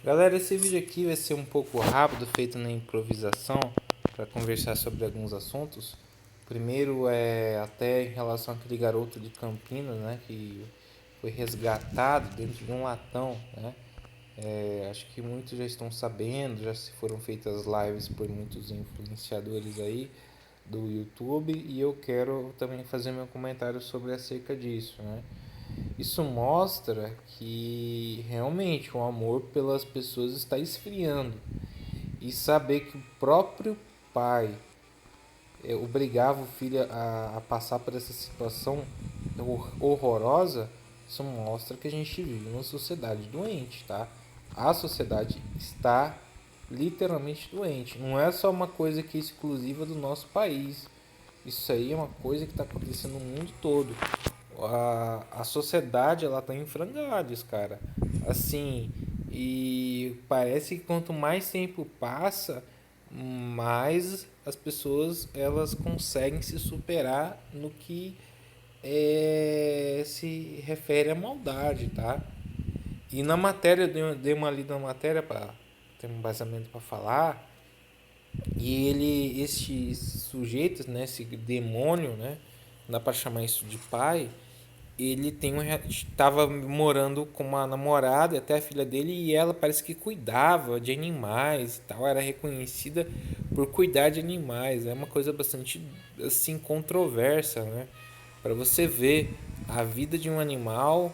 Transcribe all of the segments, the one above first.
Galera, esse vídeo aqui vai ser um pouco rápido, feito na improvisação, para conversar sobre alguns assuntos. Primeiro é até em relação àquele garoto de Campinas, né, que foi resgatado dentro de um latão, né. Acho que muitos já estão sabendo, já se foram feitas lives por muitos influenciadores aí do YouTube e eu quero também fazer meu comentário sobre acerca disso, né. Isso mostra que realmente o amor pelas pessoas está esfriando e saber que o próprio pai obrigava o filho a passar por essa situação horrorosa, isso mostra que a gente vive numa sociedade doente, tá? A sociedade está literalmente doente. Não é só uma coisa que é exclusiva do nosso país. Isso aí é uma coisa que está acontecendo no mundo todo. A sociedade ela tá em frangalhos, cara. Assim, e parece que quanto mais tempo passa, mais as pessoas elas conseguem se superar no que se refere à maldade, tá? E na matéria, dei uma lida na matéria para ter um embasamento para falar. E ele, este sujeito, né, esse demônio, né, não dá para chamar isso de pai, ele estava morando com uma namorada, até a filha dele, e ela parece que cuidava de animais e tal, era reconhecida por cuidar de animais. É uma coisa bastante assim controversa, né? Para você ver a vida de um animal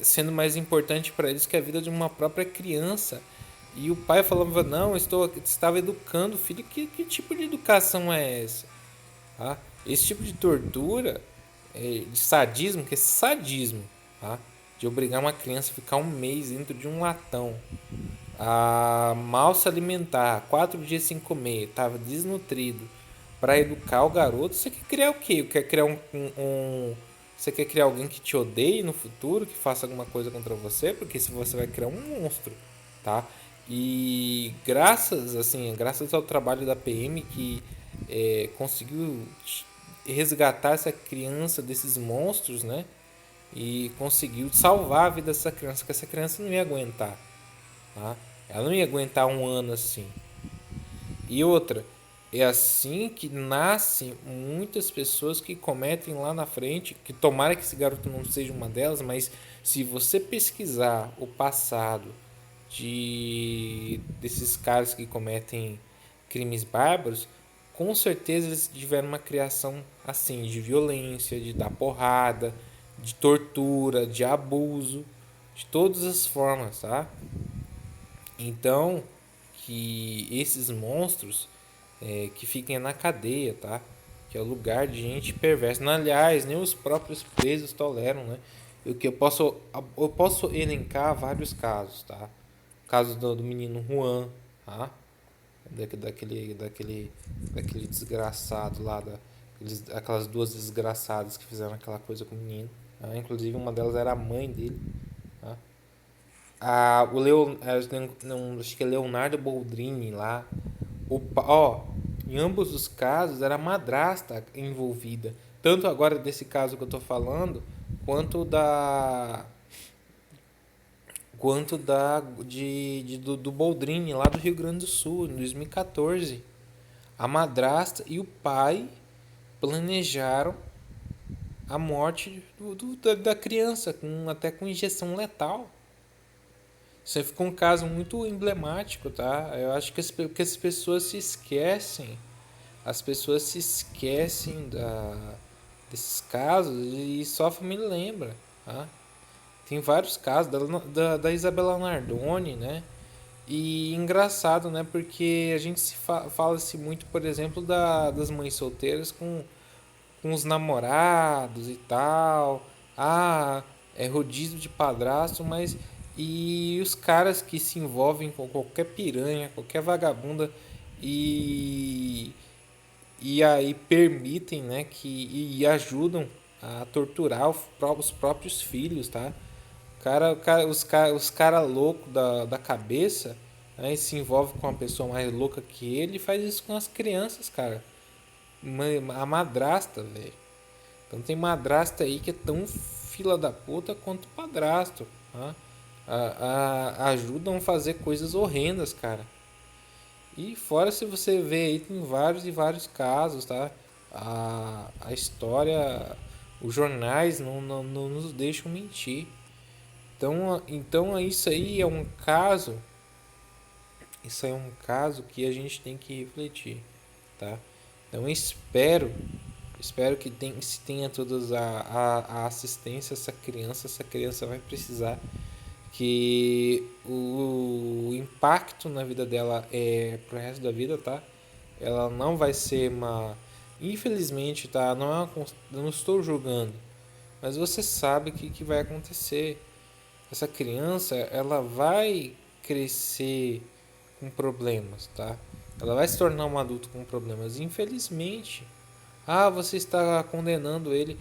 sendo mais importante para eles que a vida de uma própria criança. E o pai falava: não, estava educando o filho. Que tipo de educação é essa? Tá? Esse tipo de tortura, de sadismo, que é sadismo, tá? De obrigar uma criança a ficar um mês dentro de um latão, a mal se alimentar, 4 dias sem comer, estava desnutrido, para educar o garoto. Você quer criar o quê? Quer criar você quer criar alguém que te odeie no futuro, que faça alguma coisa contra você? Porque se você vai criar um monstro, tá? E graças ao trabalho da PM que conseguiu resgatar essa criança desses monstros, né? E conseguiu salvar a vida dessa criança, que essa criança não ia aguentar, tá? Ela não ia aguentar um ano assim. E outra, é assim que nascem muitas pessoas que cometem lá na frente, que tomara que esse garoto não seja uma delas, mas se você pesquisar o passado desses caras que cometem crimes bárbaros, com certeza eles tiveram uma criação assim, de violência, de dar porrada, de tortura, de abuso, de todas as formas, tá? Então, que esses monstros que fiquem na cadeia, tá? Que é o lugar de gente perversa. Aliás, nem os próprios presos toleram, né? Eu posso elencar vários casos, tá? O caso do menino Juan, tá? Daquele desgraçado lá, aquelas duas desgraçadas que fizeram aquela coisa com o menino. Tá? Inclusive uma delas era a mãe dele. Tá? Acho que é Leonardo Boldrini lá. Em ambos os casos era a madrasta envolvida. Tanto agora desse caso que eu tô falando, quanto da do Boldrini lá do Rio Grande do Sul, em 2014. A madrasta e o pai planejaram a morte da criança, até com injeção letal. Isso aí ficou um caso muito emblemático, tá? Eu acho que as pessoas se esquecem. As pessoas se esquecem desses casos e só a família lembra, tá? Tem vários casos da Isabela Nardoni, né? E engraçado, né? Porque a gente fala-se muito, por exemplo, das mães solteiras com os namorados e tal. Ah, é rodízio de padrasto, mas e os caras que se envolvem com qualquer piranha, qualquer vagabunda e aí permitem, né, e ajudam a torturar os próprios filhos, tá? Os cara louco da cabeça, né, se envolve com uma pessoa mais louca que ele e faz isso com as crianças, cara. A madrasta, velho. Então tem madrasta aí que é tão fila da puta quanto padrasto, tá? ajudam a fazer coisas horrendas, cara. E fora, se você vê aí, tem vários e vários casos, tá? A história, os jornais não nos deixam mentir. Então isso aí é um caso que a gente tem que refletir, tá? Então espero que se tenha todas a assistência a essa criança vai precisar, que o impacto na vida dela é pro resto da vida, tá? Ela não vai ser uma, infelizmente, tá? Não é uma, eu não estou julgando, mas você sabe que vai acontecer. Essa criança, ela vai crescer com problemas, tá? Ela vai se tornar um adulto com problemas, infelizmente. Ah, você está condenando ele.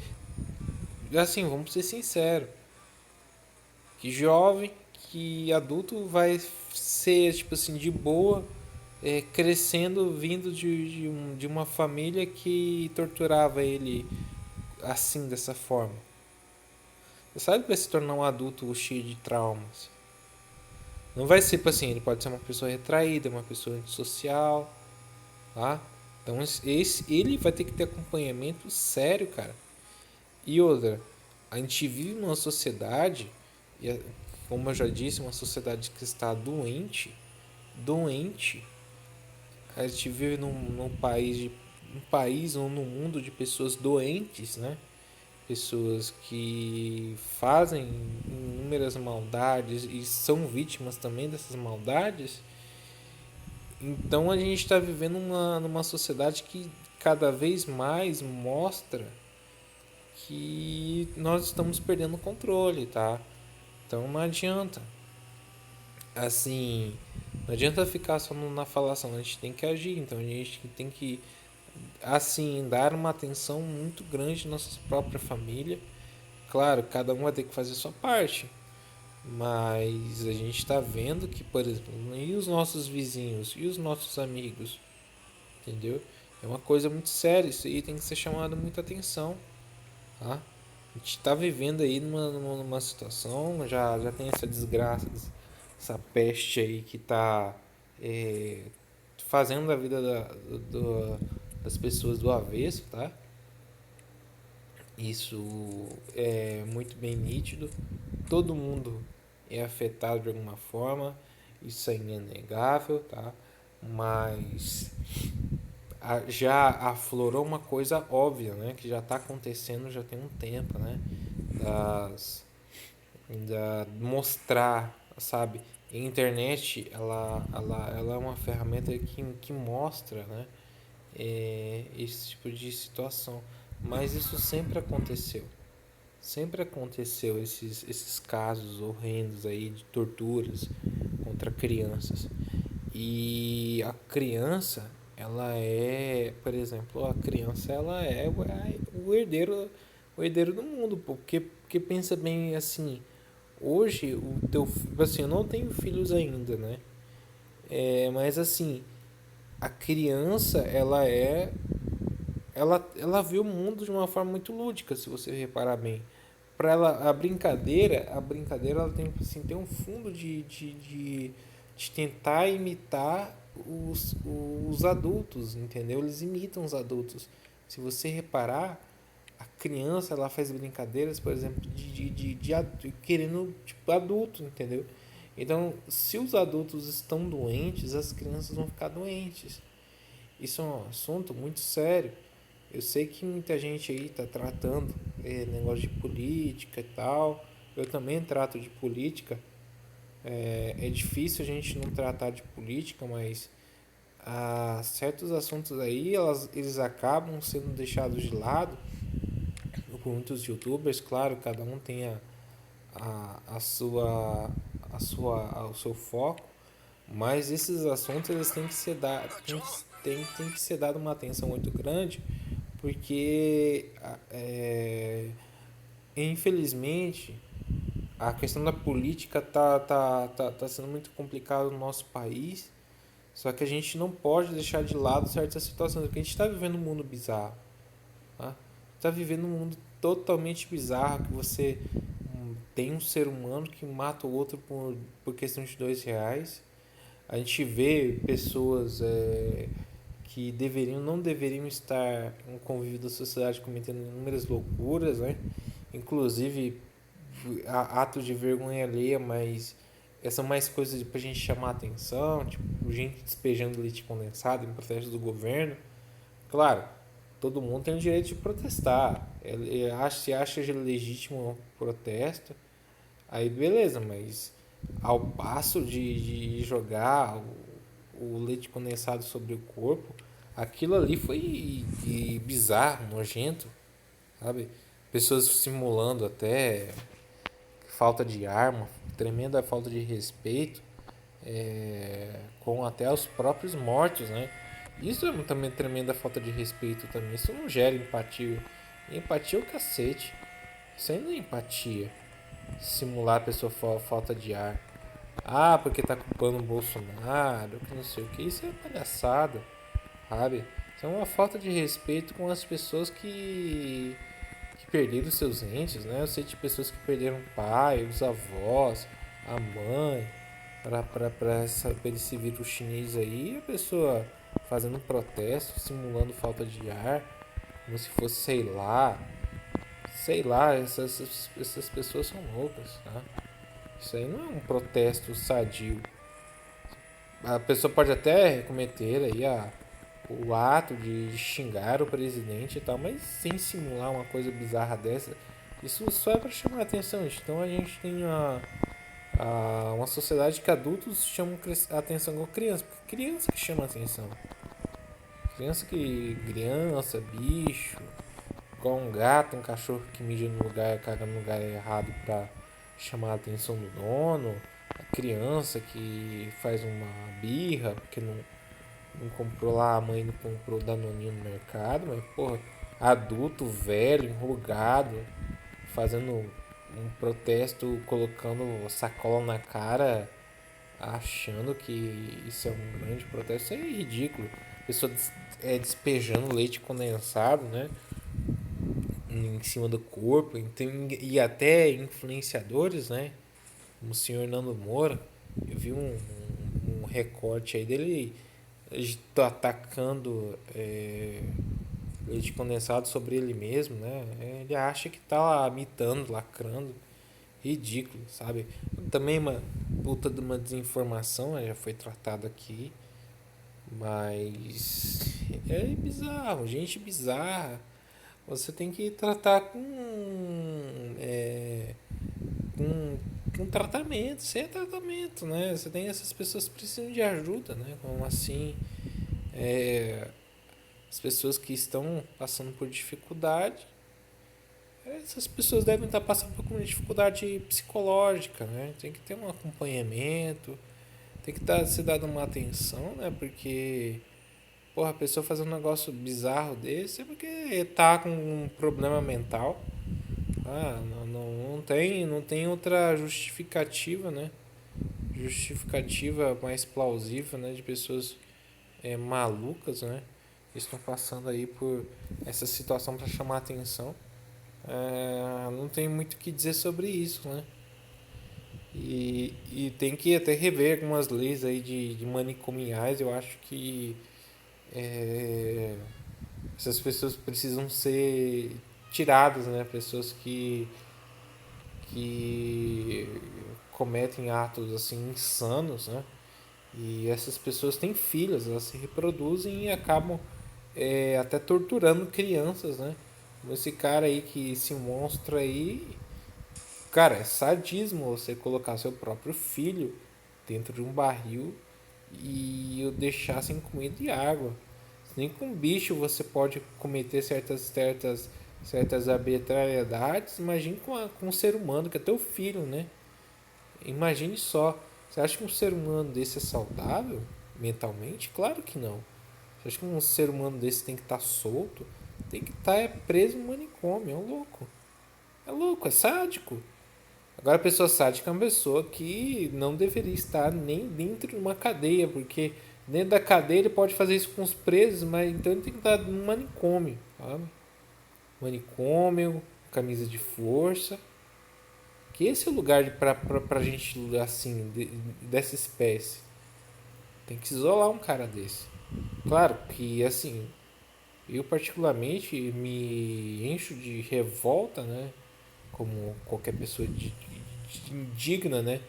Assim, vamos ser sinceros. Que jovem, que adulto vai ser, tipo assim, de boa, crescendo, vindo de uma família que torturava ele assim, dessa forma. Você sabe que vai se tornar um adulto cheio de traumas. Não vai ser, tipo assim, ele pode ser uma pessoa retraída, uma pessoa antissocial, tá? Então ele vai ter que ter acompanhamento sério, cara. E outra, a gente vive numa sociedade, como eu já disse, uma sociedade que está doente. A gente vive num país ou num mundo de pessoas doentes, né? Pessoas que fazem inúmeras maldades e são vítimas também dessas maldades. Então a gente está vivendo numa sociedade que cada vez mais mostra que nós estamos perdendo o controle, tá? Então não adianta. Assim, não adianta ficar só na falação, a gente tem que agir. Então a gente tem que, assim, dar uma atenção muito grande à nossa própria família. Claro, cada um vai ter que fazer a sua parte. Mas a gente está vendo que, por exemplo, e os nossos vizinhos, e os nossos amigos, entendeu? É uma coisa muito séria, isso aí tem que ser chamado muita atenção, tá? A gente está vivendo aí numa situação, já tem essa desgraça, essa peste aí que está é, fazendo a vida das pessoas do avesso, tá? Isso é muito bem nítido. Todo mundo é afetado de alguma forma, isso é inegável, tá? Mas já aflorou uma coisa óbvia, né? Que já está acontecendo já tem um tempo, né? Das, mostrar, sabe? A internet, ela é uma ferramenta que mostra, né? Esse tipo de situação. Mas isso sempre aconteceu. Sempre aconteceu esses casos horrendos aí de torturas contra crianças. E a criança, ela é, por exemplo, a criança ela é o herdeiro do mundo, porque pensa bem assim, hoje o teu, assim, eu não tenho filhos ainda, né? Mas assim, a criança, ela vê o mundo de uma forma muito lúdica, se você reparar bem. Para ela a brincadeira ela tem um fundo de tentar imitar os adultos, entendeu? Eles imitam os adultos. Se você reparar, a criança ela faz brincadeiras, por exemplo, querendo tipo adulto, entendeu? Então, se os adultos estão doentes, as crianças vão ficar doentes. Isso é um assunto muito sério. Eu sei que muita gente aí está tratando negócio de política e tal. Eu também trato de política. É difícil a gente não tratar de política, mas certos assuntos aí eles acabam sendo deixados de lado por muitos youtubers. Claro, cada um tem a sua, o seu foco, mas esses assuntos eles têm que ser tem que ser dado uma atenção muito grande, porque infelizmente a questão da política tá sendo muito complicado no nosso país. Só que a gente não pode deixar de lado certas situações, porque a gente está vivendo um mundo bizarro, tá? Está vivendo um mundo totalmente bizarro, que você tem um ser humano que mata o outro por questão de R$ 2. A gente vê pessoas que não deveriam estar em convívio da sociedade cometendo inúmeras loucuras, né? Inclusive atos de vergonha alheia, mas são mais coisas pra gente chamar a atenção, tipo, gente despejando leite condensado em protestos do governo. Claro, todo mundo tem o direito de protestar. Se acha legítimo o protesto, aí beleza, mas ao passo de jogar o leite condensado sobre o corpo, aquilo ali foi bizarro, nojento, sabe? Pessoas simulando até falta de arma, tremenda falta de respeito com até os próprios mortos, né? Isso é também tremenda falta de respeito também. Isso não gera empatia. Empatia é o cacete. Isso aí não é empatia. Simular a pessoa falta de ar. Ah, porque tá culpando o Bolsonaro, que não sei o que. Isso é palhaçada, sabe? Isso é uma falta de respeito com as pessoas que perderam seus entes, né? Eu sei de pessoas que perderam o pai, os avós, a mãe, para esse vírus chinês aí, a pessoa fazendo protesto, simulando falta de ar, como se fosse, sei lá, essas pessoas são loucas, tá? Isso aí não é um protesto sadio. A pessoa pode até cometer aí o ato de xingar o presidente e tal, mas sem simular uma coisa bizarra dessa, isso só é para chamar a atenção. Então a gente tem uma sociedade que adultos chamam a atenção com crianças, porque criança que chama a atenção. Criança, bicho, igual um gato, um cachorro que mija no lugar, caga no lugar errado para chamar a atenção do dono, a criança que faz uma birra porque não comprou lá, a mãe não comprou Danoninho no mercado, mas porra, adulto, velho, enrugado, fazendo um protesto, colocando sacola na cara, achando que isso é um grande protesto, isso é ridículo. A pessoa despejando leite condensado, né, em cima do corpo, e até influenciadores, né, como o senhor Nando Moura. Eu vi um recorte aí dele atacando leite condensado sobre ele mesmo, né? Ele acha que tá lá imitando, lacrando. Ridículo, sabe? Também uma puta de uma desinformação, já foi tratado aqui, mas é bizarro, gente bizarra. Você tem que tratar com tratamento, sem tratamento, né? Você tem essas pessoas que precisam de ajuda, né? Como assim, as pessoas que estão passando por dificuldade, essas pessoas devem estar passando por uma dificuldade psicológica, né? Tem que ter um acompanhamento, tem que ser dado uma atenção, né? Porque, porra, a pessoa fazer um negócio bizarro desse é porque tá com um problema mental. Não tem outra justificativa, né? Justificativa mais plausível, né? De pessoas malucas, né? Que estão passando aí por essa situação para chamar atenção. Não tem muito o que dizer sobre isso, né? E tem que até rever algumas leis aí de manicomiais. Eu acho que essas pessoas precisam ser tiradas, né? Pessoas que cometem atos assim insanos, né? E essas pessoas têm filhos, elas se reproduzem e acabam até torturando crianças, né? Como esse cara aí que se mostra aí. Cara, é sadismo você colocar seu próprio filho dentro de um barril e o deixar sem comida e água. Nem com bicho você pode cometer certas arbitrariedades. Imagine com um ser humano, que é teu filho, né? Imagine só. Você acha que um ser humano desse é saudável mentalmente? Claro que não. Você acha que um ser humano desse tem que estar solto? Tem que estar preso no manicômio. É um louco. É louco, é sádico. Agora, a pessoa sádica é uma pessoa que não deveria estar nem dentro de uma cadeia, porque dentro da cadeia ele pode fazer isso com os presos, mas então ele tem que estar no manicômio, sabe? Manicômio, camisa de força. Que esse é o lugar pra gente, assim, dessa espécie. Tem que isolar um cara desse. Claro que, assim, eu particularmente me encho de revolta, né? Como qualquer pessoa indigna, né?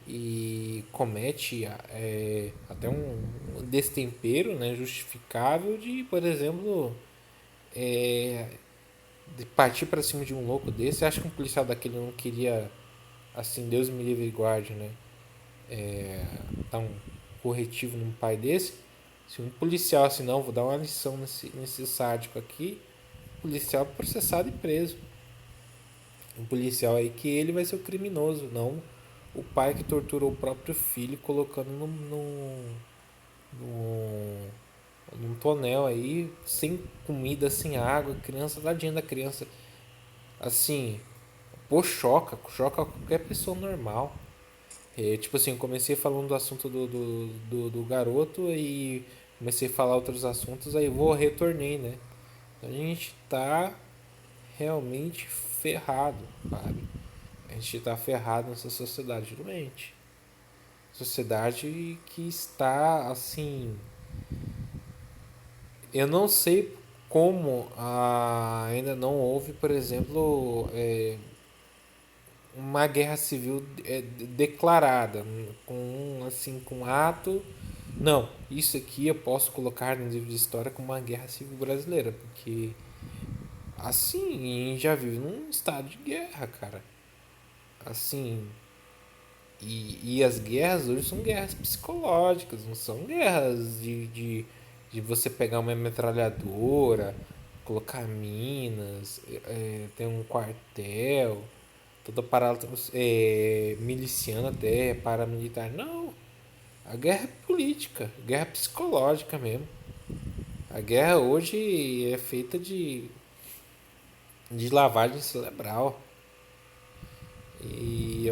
E comete até um destempero, né? Justificável de, por exemplo, é, de partir para cima de um louco desse. Acho que um policial daquele não queria, assim, Deus me livre e guarde, né? Dar um corretivo num pai desse. Se um policial assim, não, vou dar uma lição nesse sádico aqui, o policial é processado e preso. Um policial aí que ele vai ser o criminoso, não o pai que torturou o próprio filho colocando num, num tonel aí, sem comida, sem água, criança, tadinha da criança. Assim, pô, choca qualquer pessoa normal. Tipo assim, eu comecei falando do assunto do garoto e comecei a falar outros assuntos, aí vou retornei, né? A gente tá realmente ferrado, sabe? A gente tá ferrado nessa sociedade doente. Sociedade que está assim. Eu não sei como ainda não houve, por exemplo, uma guerra civil declarada, com assim, com ato. Não, isso aqui eu posso colocar no livro de história como uma guerra civil brasileira, porque assim, a gente já vive num estado de guerra, cara. Assim, e as guerras hoje são guerras psicológicas, não são guerras de você pegar uma metralhadora, colocar minas, ter um quartel, toda parada miliciana até, paramilitar. Não, a guerra é política, guerra psicológica mesmo. A guerra hoje é feita de lavagem cerebral. E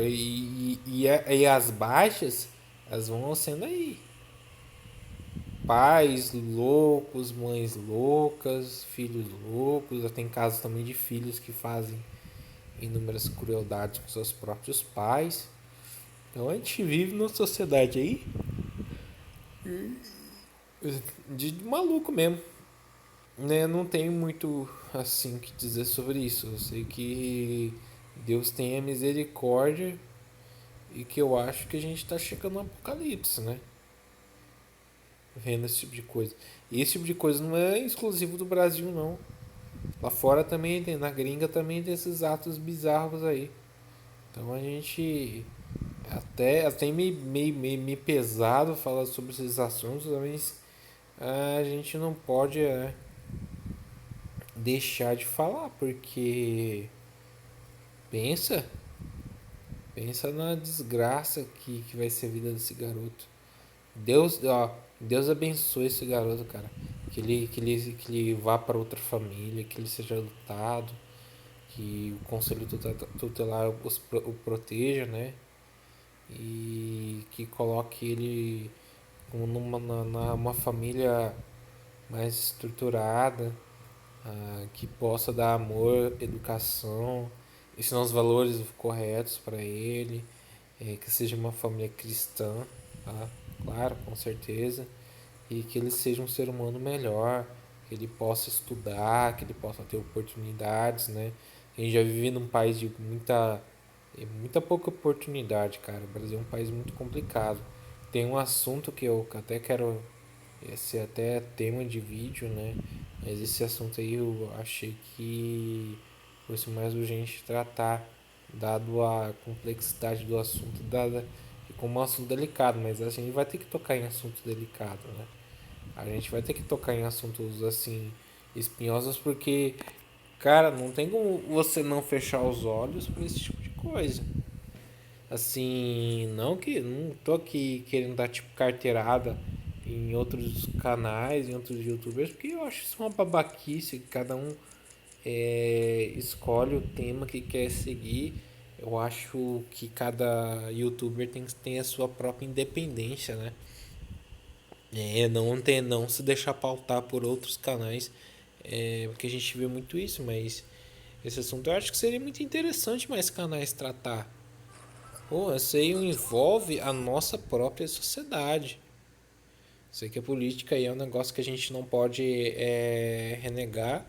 as baixas, elas vão sendo aí. Pais loucos, mães loucas, filhos loucos. Já tem casos também de filhos que fazem inúmeras crueldades com seus próprios pais. Então a gente vive numa sociedade aí de maluco mesmo. Né? Não tenho muito assim que dizer sobre isso. Eu sei que Deus tenha misericórdia e que eu acho que a gente está chegando no apocalipse, né? Vendo esse tipo de coisa. E esse tipo de coisa não é exclusivo do Brasil, não. Lá fora também tem, na gringa também tem esses atos bizarros aí. Então a gente até meio pesado falar sobre esses assuntos, mas a gente não pode deixar de falar, porque pensa, pensa na desgraça que vai ser a vida desse garoto. Deus abençoe esse garoto, cara. Que ele vá para outra família, que ele seja adotado, que o conselho tutelar o proteja, né? E que coloque ele numa família mais estruturada, que possa dar amor, educação, ensinar os valores corretos para ele, que seja uma família cristã, tá? Claro, com certeza, e que ele seja um ser humano melhor, que ele possa estudar, que ele possa ter oportunidades, né? A gente já vive num país de muita pouca oportunidade, cara. O Brasil é um país muito complicado. Tem um assunto que eu até quero, esse até é tema de vídeo, né? Mas esse assunto aí eu achei que fosse mais urgente tratar, dado a complexidade do assunto, dada como um assunto delicado, mas a gente vai ter que tocar em assunto delicado, né? A gente vai ter que tocar em assuntos assim espinhosos porque, cara, não tem como você não fechar os olhos para esse tipo de coisa. Assim, não tô aqui querendo dar tipo carteirada em outros canais, em outros youtubers, porque eu acho isso uma babaquice, cada um escolhe o tema que quer seguir. Eu acho que cada youtuber tem a sua própria independência, né? Não se deixar pautar por outros canais, porque a gente vê muito isso, mas esse assunto eu acho que seria muito interessante mais canais tratar. Pô, isso aí envolve a nossa própria sociedade. Sei que a política aí é um negócio que a gente não pode renegar,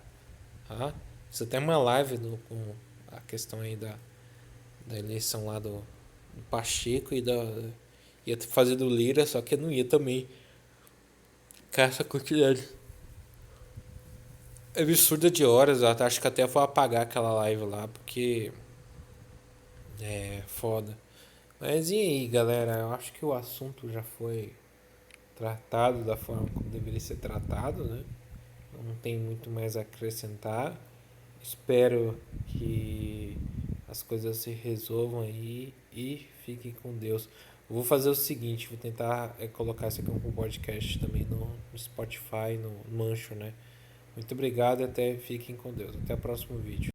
tá? Você tem uma live com a questão aí da eleição lá do Pacheco ia fazer do Lira, só que eu não ia também com essa quantidade absurda de horas. Eu acho que até vou apagar aquela live lá, porque é foda. Mas e aí, galera? Eu acho que o assunto já foi tratado da forma como deveria ser tratado, né? Não tem muito mais a acrescentar. Espero que as coisas se resolvam aí e fiquem com Deus. Eu vou fazer o seguinte, vou tentar colocar isso aqui como podcast também no Spotify, no Mancho, né? Muito obrigado e até fiquem com Deus. Até o próximo vídeo.